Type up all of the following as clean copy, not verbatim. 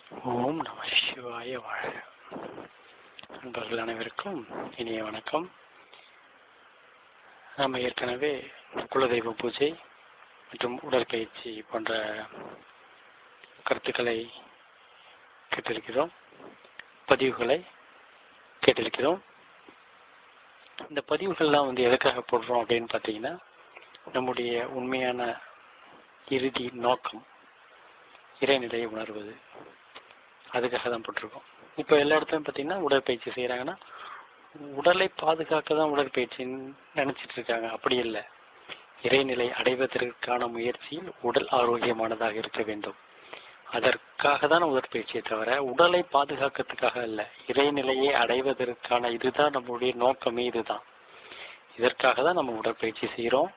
ஓம் நம சிவாய வாழ்க. நண்பர்கள் அனைவருக்கும் இனிய வணக்கம். நாம் ஏற்கனவே குலதெய்வ பூஜை மற்றும் உடற்பயிற்சி போன்ற கருத்துக்களை கேட்டிருக்கிறோம், பதிவுகளை கேட்டிருக்கிறோம். இந்த பதிவுகள்லாம் எதுக்காக போடுறோம் அப்படின்னு பார்த்தீங்கன்னா, நம்முடைய உண்மையான இறுதி நோக்கம் இறைநிலையை உணர்வது. அதுக்காக தான் போட்டிருக்கோம். இப்போ எல்லா இடத்துலையும் பார்த்தீங்கன்னா உடற்பயிற்சி செய்கிறாங்கன்னா உடலை பாதுகாக்க தான் உடற்பயிற்சின்னு நினச்சிட்டு இருக்காங்க. அப்படி இல்லை. இறைநிலை அடைவதற்கான முயற்சியில் உடல் ஆரோக்கியமானதாக இருக்க வேண்டும். அதற்காக தான் உடற்பயிற்சியை தவிர உடலை பாதுகாக்கிறதுக்காக இல்லை. இறைநிலையை அடைவதற்கான இதுதான் நம்மளுடைய நோக்கமே. இதுதான். இதற்காக தான் நம்ம உடற்பயிற்சி செய்கிறோம்.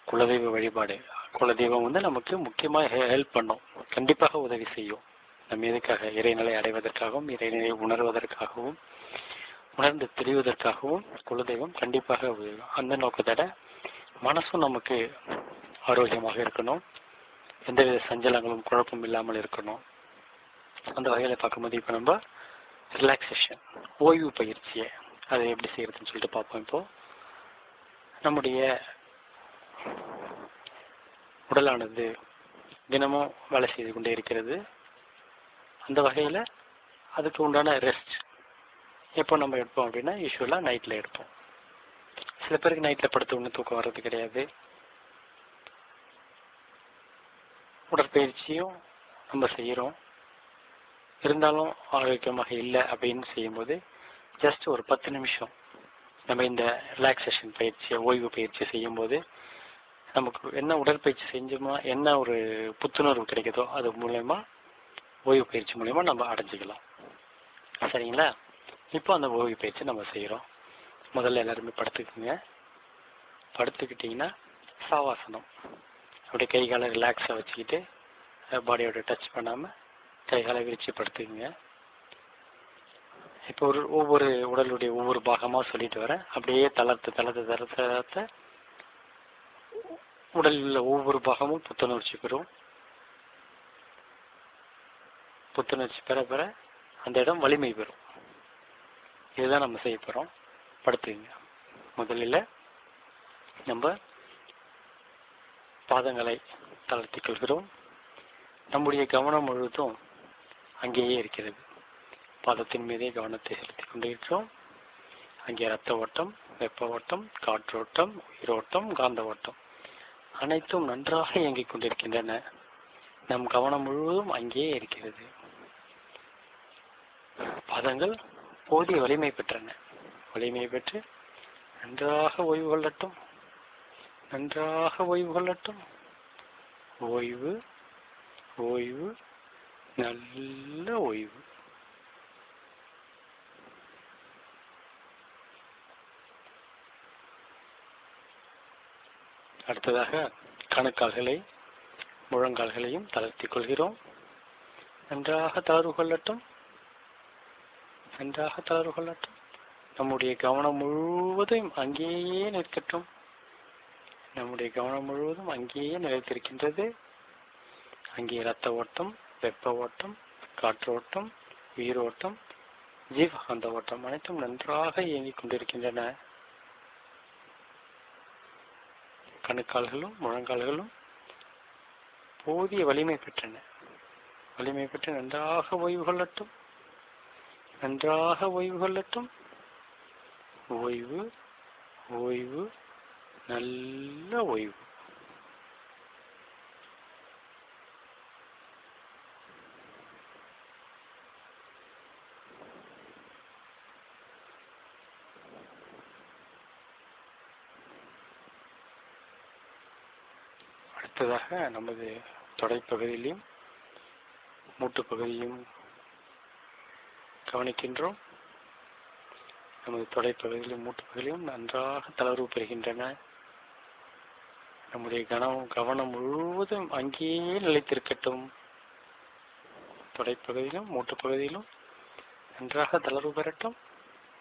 குலதெய்வ வழிபாடு, குலதெய்வம் நமக்கு முக்கியமாக ஹெல்ப் பண்ணும், கண்டிப்பாக உதவி செய்யும். நம்ம எதுக்காக? இறைநிலை அடைவதற்காகவும் இறைநிலை உணர்வதற்காகவும் உணர்ந்து தெளிவதற்காகவும் குலதெய்வம் கண்டிப்பாக உதவும். அந்த நோக்கத்தோட மனசும் நமக்கு ஆரோக்கியமாக இருக்கணும், எந்தவித சஞ்சலங்களும் குழப்பம் இல்லாமல் இருக்கணும். அந்த வகையில் பார்க்கும்போது இப்போ நம்ம ரிலாக்ஸேஷன், ஓய்வு பயிற்சியை அதை எப்படி செய்யறதுன்னு சொல்லிட்டு பார்ப்போம். இப்போ நம்முடைய உடலானது தினமும் வேலை செய்து கொண்டே இருக்கிறது. அந்த வகையில் அதுக்கு உண்டான ரெஸ்ட் எப்போ நம்ம எடுப்போம் அப்படின்னா, யூஸ்வலாக நைட்டில் எடுப்போம். சில பேருக்கு நைட்டில் படுத்து ஒன்றும் தூக்கம் வர்றது கிடையாது. உடற்பயிற்சியும் நம்ம செய்கிறோம், இருந்தாலும் ஆரோக்கியமாக இல்லை அப்படின்னு செய்யும்போது ஜஸ்ட் ஒரு 10 நிமிஷம் நம்ம இந்த ரிலாக்ஸேஷன் பயிற்சியை, ஓய்வு பயிற்சி செய்யும்போது நமக்கு என்ன உடற்பயிற்சி செஞ்சோமா என்ன ஒரு புத்துணர்வு கிடைக்குதோ அது மூலயமா, ஓய்வு பயிற்சி மூலயமா நம்ம அடைஞ்சிக்கலாம். சரிங்களா? இப்போ அந்த ஓய்வு பயிற்சி நம்ம செய்கிறோம். முதல்ல எல்லாருமே படுத்துக்குங்க. படுத்துக்கிட்டிங்கன்னா சாவாசனம், அப்படியே கை காலை ரிலாக்ஸாக வச்சுக்கிட்டு பாடியோட டச் பண்ணாமல் கை காலை விரிச்சு படுத்துக்குங்க. இப்போ ஒவ்வொரு உடலுடைய ஒவ்வொரு பாகமாக சொல்லிட்டு வரேன். அப்படியே தளர்த்த உடலில் ஒவ்வொரு பாகமும் புத்துணர்ச்சி பெறும். புத்துணர்ச்சி பெற அந்த இடம் வலிமை பெறும். இதுதான் நம்ம செய்ய போகிறோம். படுத்துங்க. முதலில் நம்ம பாதங்களை தளர்த்தி கொள்கிறோம். நம்முடைய கவனம் முழுவதும் அங்கேயே இருக்கிறது. பாதத்தின் மீதே கவனத்தை செலுத்தி கொண்டிருக்கிறோம். அங்கே இரத்த ஓட்டம், வெப்ப ஓட்டம், காற்றோட்டம், உயிரோட்டம், காந்த ஓட்டம் அனைத்தும் நன்றாக இயங்கிக் கொண்டிருக்கின்றன. நம் கவனம் முழுவதும் அங்கேயே இருக்கிறது. பாதங்கள் போதிய வலிமை பெற்றன. வலிமை பெற்று நன்றாக ஓய்வு கொள்ளட்டும். நன்றாக ஓய்வு கொள்ளட்டும். ஓய்வு, ஓய்வு, நல்ல ஓய்வு. அடுத்ததாக கணுக்கால்களை, முழங்கால்களையும் தளர்த்திக் கொள்கிறோம். நன்றாக தளர்வு கொள்ளட்டும். நன்றாக தளர்வு கொள்ளட்டும். நம்முடைய கவனம் முழுவதும் அங்கேயே நிற்கட்டும். நம்முடைய கவனம் முழுவதும் அங்கேயே நிலைத்திருக்கின்றது. அங்கே இரத்த ஓட்டம், வெப்ப ஓட்டம், காற்றோட்டம், உயிரோட்டம், ஜீவகாந்த ஓட்டம் அனைத்தும் நன்றாக இயங்கிக் கொண்டிருக்கின்றன. கணுக்கால்களும் முழங்கால்களும் போதிய வலிமை பெற்றன. வலிமை பெற்று நன்றாக ஓய்வு கொள்ளட்டும். நன்றாக ஓய்வு கொள்ளட்டும். ஓய்வு, ஓய்வு, நல்ல ஓய்வு. அடுத்ததாக நமது தொடைப்பகுதியிலும் மூட்டு பகுதியும் கவனிக்கின்றோம். நமது தொடைப்பகுதியிலும் மூட்டு பகுதியிலும் நன்றாக தளர்வு பெறுகின்றன. நம்முடைய கவனம் முழுவதும் அங்கேயே நிலைத்திருக்கட்டும். தொடைப்பகுதியிலும் மூட்டு பகுதியிலும் நன்றாக தளர்வு பெறட்டும்.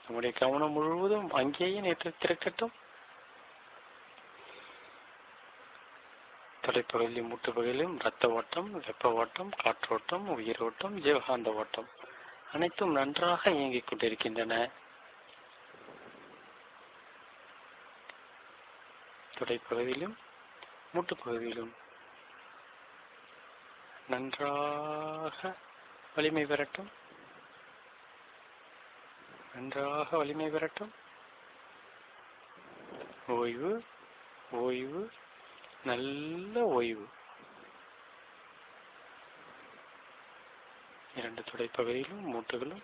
நம்முடைய கவனம் முழுவதும் அங்கேயே நிலைத்திருக்கட்டும். தொடைப்பகுதியிலும் மூட்டு பகுதியிலும் இரத்த ஓட்டம், வெப்ப ஓட்டம், காற்றோட்டம், உயிரோட்டம், ஜீவகாந்த ஓட்டம் அனைத்தும் நன்றாக இயங்கிக் கொண்டிருக்கின்றன. தொடைப்பகுதியிலும் மூட்டு பகுதியிலும் நன்றாக வலிமை பெறட்டும், நன்றாக வலிமை பெறட்டும். ஓய்வு, ஓய்வு, நல்ல ஓய்வு. இரண்டு தொடைப்பகுதியிலும் மூட்டுகளும்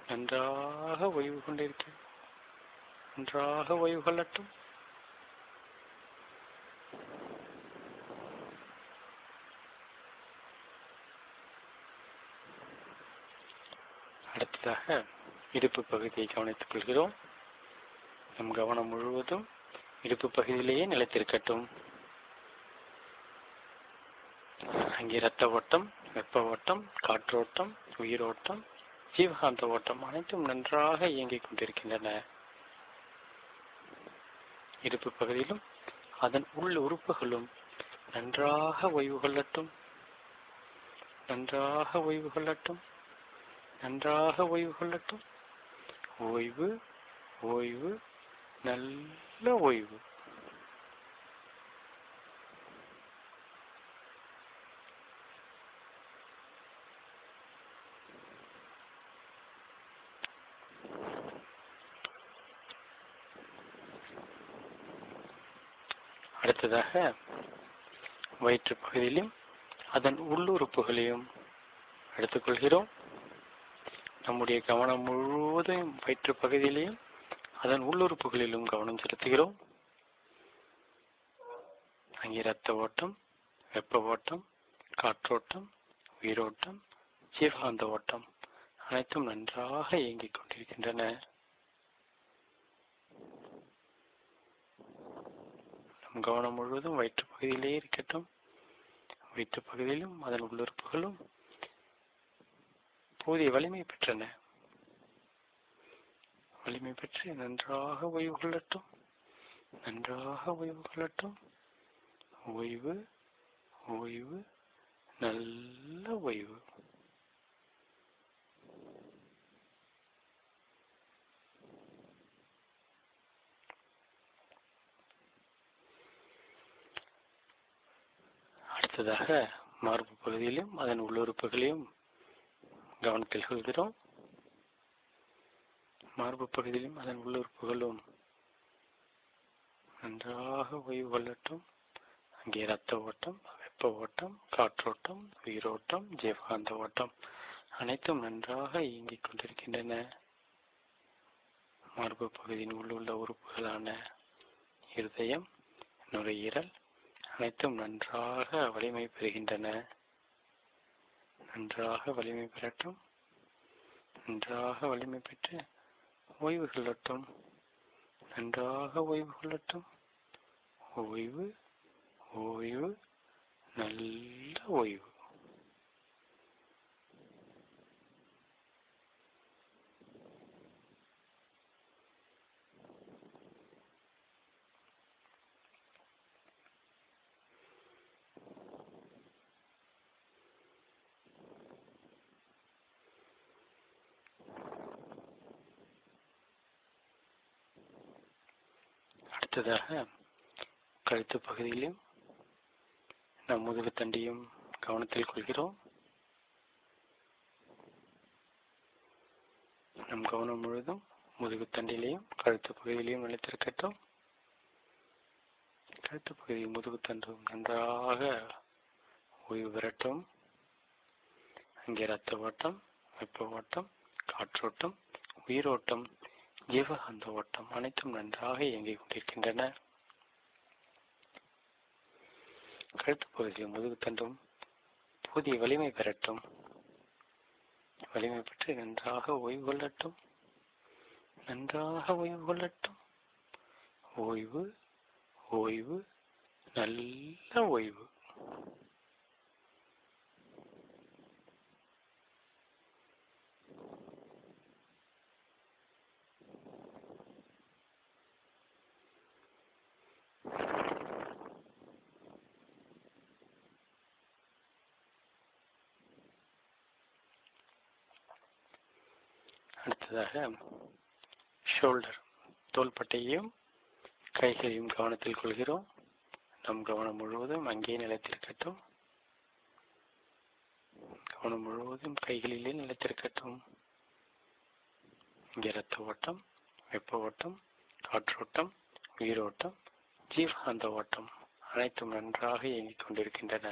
நன்றாக ஓய்வு கொண்டிருக்கிறது. நன்றாக ஓய்வு கொள்ளட்டும். அடுத்ததாக இடுப்பு பகுதியை கவனித்துக் கொள்கிறோம். நம் கவனம் முழுவதும் இடுப்பு பகுதியிலேயே நிலைத்திருக்கட்டும். அங்கே இரத்த ஓட்டம், வெப்ப ஓட்டம், காற்றோட்டம், உயிரோட்டம், ஜீவகாந்த ஓட்டம் அனைத்தும் நன்றாக இயங்கிக் கொண்டிருக்கின்றன. இடுப்பு பகுதியிலும் அதன் உள் உறுப்புகளும் நன்றாக ஓய்வு கொள்ளட்டும், நன்றாக ஓய்வு கொள்ளட்டும், நன்றாக ஓய்வு கொள்ளட்டும். ஓய்வு, ஓய்வு, நல்ல ஓய்வு. அடுத்ததாக வயிற்று பகுதியிலும் அதன் உள்ளுறுப்புகளையும் எடுத்துக்கொள்கிறோம். நம்முடைய கவனம் முழுவதும் வயிற்று பகுதியிலையும் அதன் உள்ளுறுப்புகளிலும் கவனம் செலுத்துகிறோம். அங்கே இரத்த ஓட்டம், வெப்ப ஓட்டம், காற்றோட்டம், உயிரோட்டம், ஜீவகாந்த ஓட்டம் அனைத்தும் நன்றாக இயங்கிக் கொண்டிருக்கின்றன. நம் கவனம் முழுவதும் வயிற்று பகுதியிலே இருக்கட்டும். வயிற்று பகுதியிலும் அதன் உள்ளுறுப்புகளும் போதிய வலிமை பெற்றன. வலிமை பெற்று நன்றாக ஓய்வு கொள்ளட்டும், நன்றாக ஓய்வு கொள்ளட்டும். ஓய்வு, ஓய்வு, நல்ல ஓய்வு. அடுத்ததாக மார்பு பகுதியிலும் அதன் உள்ளுறுப்புகளையும் கவனத்தில் கொள்கிறோம். மார்பு பகுதியிலும் அதன் உள்ளுறுப்புகளும் நன்றாக ஓய்வு கொள்ளட்டும். அங்கே இரத்த ஓட்டம், வெப்ப ஓட்டம், காற்றோட்டம், உயிரோட்டம், ஜீவகாந்த ஓட்டம் அனைத்தும் நன்றாக இயங்கிக் கொண்டிருக்கின்றன. மார்பு பகுதியின் உள்ளுள்ள உறுப்புகளான இருதயம், நுரையீரல் அனைத்தும் நன்றாக வலிமை பெறுகின்றன. நன்றாக வலிமை பெறட்டும், நன்றாக வலிமை பெற்று ஓய்வு கொள்ளட்டும், நன்றாக ஓய்வு கொள்ளட்டும். ஓய்வு, ஓய்வு, நல்ல ஓய்வு. அடுத்ததாக கழுத்து பகுதியிலும் நம் முதுகு தண்டியும் கவனத்தில் கொள்கிறோம். நம் கவனம் முழுதும் முதுகு தண்டிலையும் கழுத்து பகுதியிலையும் நிலைத்திருக்கட்டும். கழுத்து பகுதி முதுகு தண்டும் நன்றாக ஓய்வு பெறட்டும். அங்கே இரத்த ஓட்டம், வெப்ப ஓட்டம், காற்றோட்டம், உயிரோட்டம், ஜீவகாந்த ஓட்டம் அனைத்தும் நன்றாக இயங்கிக் கொண்டிருக்கின்றன. கழுத்து பகுதியில் முதுகு தண்டும் போதிய வலிமை பெறட்டும். வலிமை பெற்று நன்றாக ஓய்வு கொள்ளட்டும், நன்றாக ஓய்வு கொள்ளட்டும். ஓய்வு, ஓய்வு, நல்ல ஓய்வு. அடுத்ததாக ஷோல்டர், தோள்பட்டையையும் கைகளையும் கவனத்தில் கொள்கிறோம். நம் கவனம் முழுவதும் அங்கே நிலைத்திருக்கட்டும். கவனம் முழுவதும் கைகளிலே நிலைத்திருக்கட்டும். இங்கே இரத்த ஓட்டம், வெப்ப ஓட்டம், காற்றோட்டம், உயிரோட்டம், ஜீவாந்த ஓட்டம் அனைத்தும் நன்றாக இயங்கிக் கொண்டிருக்கின்றன.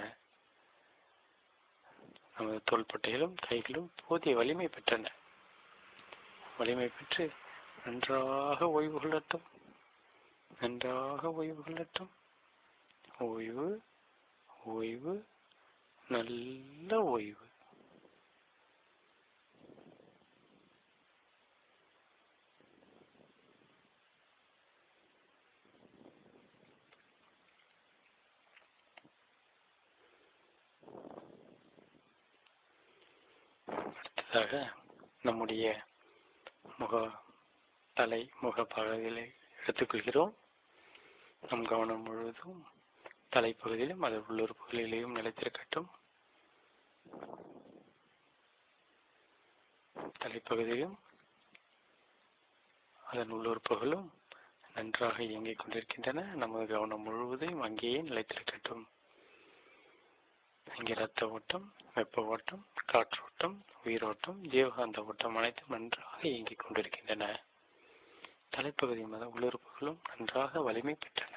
நமது தோள்பட்டைகளும் கைகளும் போதிய வலிமை பெற்றன. வலிமை பெற்று நன்றாக ஓய்வு கொள்ளட்டும். நன்றாக ஓய்வு கொள்ளட்டும். ஓய்வு, ஓய்வு, நல்ல ஓய்வு. அடுத்ததாக நம்முடைய தலை முக பகுதிகளை எடுத்துக்கொள்கிறோம். நம் கவனம் முழுவதும் தலைப்பகுதியிலும் அது உள்ளுறுப்புகளிலேயும் நிலைத்திருக்கட்டும். தலைப்பகுதியிலும் அதன் உள்ளுறுப்புகளும் நன்றாக இயங்கிக் கொண்டிருக்கின்றன. நமது கவனம் முழுவதும் அங்கேயே நிலைத்திருக்கட்டும். இங்கே இரத்த ஓட்டம், வெப்ப ஓட்டம், காற்றோட்டம், உயிரோட்டம், ஜீவகாந்த ஓட்டம் அனைத்தும் நன்றாக இயங்கிக் கொண்டிருக்கின்றன. தலைப்பகுதி உள்ளுறுப்புகளும் நன்றாக வலிமை பெற்றன.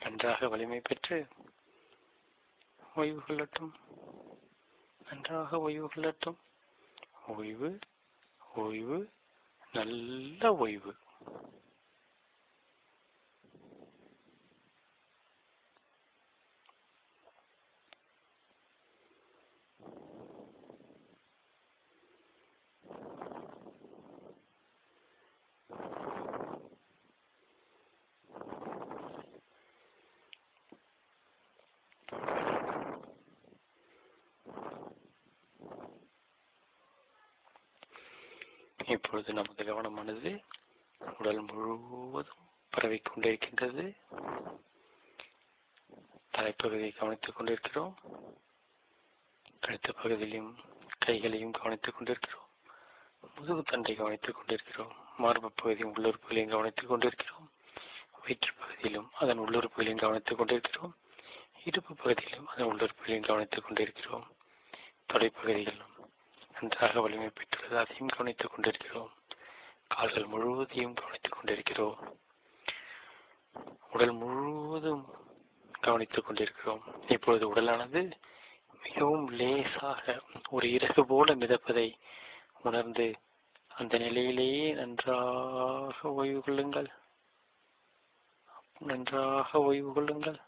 நன்றாக வலிமை பெற்று ஓய்வு கொள்ளட்டும். நன்றாக ஓய்வு கொள்ளட்டும். ஓய்வு, ஓய்வு, நல்ல ஓய்வு. இப்பொழுது நமது கவனமானது உடல் முழுவதும் பரவிக் கொண்டிருக்கின்றது. தலைப்பகுதியை கவனித்துக் கொண்டிருக்கிறோம். கழுத்து பகுதியிலும் கைகளையும் கவனித்துக் கொண்டிருக்கிறோம். முதுகு தண்டை கவனித்துக் கொண்டிருக்கிறோம். மார்பு பகுதியும் உள்ளுறுப்புகளையும் கவனித்துக் கொண்டிருக்கிறோம். வயிற்று பகுதியிலும் அதன் உள்ளுறுப்புகளையும் கவனித்துக் கொண்டிருக்கிறோம். இடுப்பு பகுதியிலும் அதன் உள்ளுறுப்புகளையும் கவனித்துக் கொண்டிருக்கிறோம். தொடைப்பகுதிகளும் நன்றாக வலிமை பெற்றுள்ளது, அதையும் கவனித்துக் கொண்டிருக்கிறோம். கால்கள் முழுவதையும் கவனித்துக் கொண்டிருக்கிறோம். உடல் முழுவதும் கவனித்துக் கொண்டிருக்கிறோம். இப்பொழுது உடலானது மிகவும் லேசாக ஒரு இறகு போல மிதப்பதை உணர்ந்து அந்த நிலையிலேயே நன்றாக ஓய்வு கொள்ளுங்கள். நன்றாக ஓய்வு கொள்ளுங்கள்.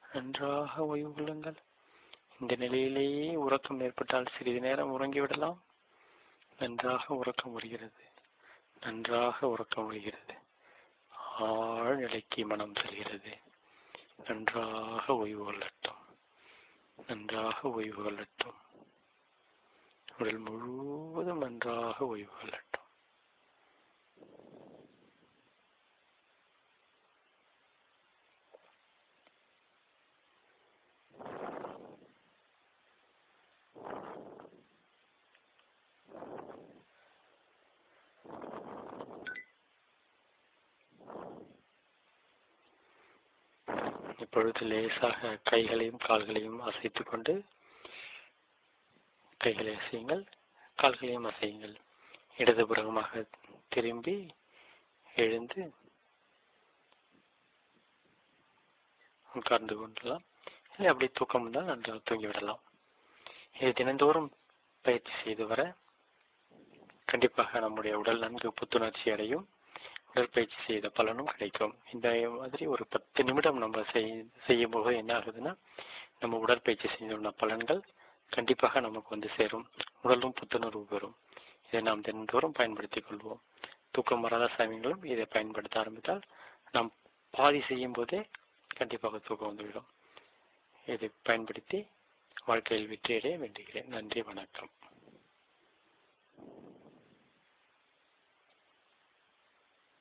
நன்றாக ஓய்வு கொள்ளுங்கள். இந்த நிலையிலேயே உறக்கம் ஏற்பட்டால் சிறிது நேரம் உறங்கிவிடலாம். நன்றாக உறக்கம் வருகிறது. நன்றாக உறக்கம் வருகிறது. ஆழ் நிலைக்கு மனம் செல்கிறது. நன்றாக ஓய்வு கொள்ளட்டும். நன்றாக ஓய்வு கொள்ளட்டும். உடல் முழுவதும் நன்றாக ஓய்வு கொள்ளட்டும். இப்பொழுது லேசாக கைகளையும் கால்களையும் அசைத்துக் கொண்டு கைகளை அசையுங்கள், கால்களையும் அசையுங்கள். இடதுபுறமாக திரும்பி எழுந்து உட்கார்ந்து கொள்ளலாம். இல்லை அப்படி தூக்கம் வந்தால் நன்றாக தூங்கிவிடலாம். இதை தினந்தோறும் பயிற்சி செய்து வர கண்டிப்பாக நம்முடைய உடல் நன்கு புத்துணர்ச்சி அடையும். உடற்பயிற்சி செய்த பலனும் கிடைக்கும். இந்த மாதிரி ஒரு 10 நிமிடம் நம்ம செய்யும் போது என்ன ஆகுதுன்னா, நம்ம உடற்பயிற்சி செஞ்சோம்னா பலன்கள் கண்டிப்பாக நமக்கு வந்து சேரும். உடலும் புத்துணர்வு பெறும். இதை நாம் தினந்தோறும் பயன்படுத்திக் கொள்வோம். தூக்கம் வராத சமயங்களும் இதை பயன்படுத்த ஆரம்பித்தால் நாம் பாதி செய்யும் போதே கண்டிப்பாக தூக்கம் வந்துவிடும். இதை பயன்படுத்தி வாழ்க்கையில் வெற்றியடைய வேண்டுகிறேன். நன்றி, வணக்கம்.